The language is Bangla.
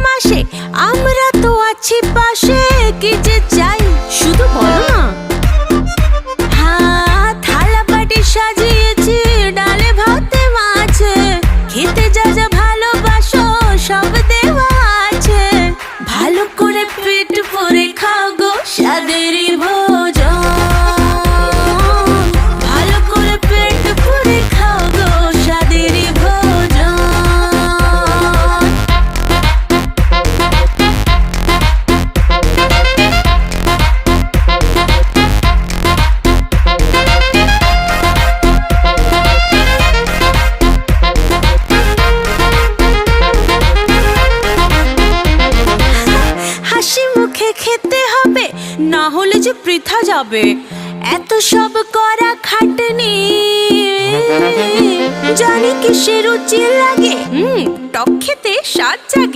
মাসে আমরা তো আছি পাশে, কি যে চাই শুধু বলো না। হ্যাঁ, থালা বাটি সাজিয়েছি, ডালে ভাতে মাছে, খেতে যা যা ভালোবাসো সব দেওয়া আছে। ভালো করে পেট ভরে খাও গো স্বাদেরই ভোজন, ভালো করে পেট ভরে খাও গো স্বাদেরই ভোজন। হাসি মুখে খেতে হবে, না হলে যে বৃথা যাবে। এত সব করা খাটনি, জানি কিসের রুচি লাগে, টক খেতে স্বাদ জাগে।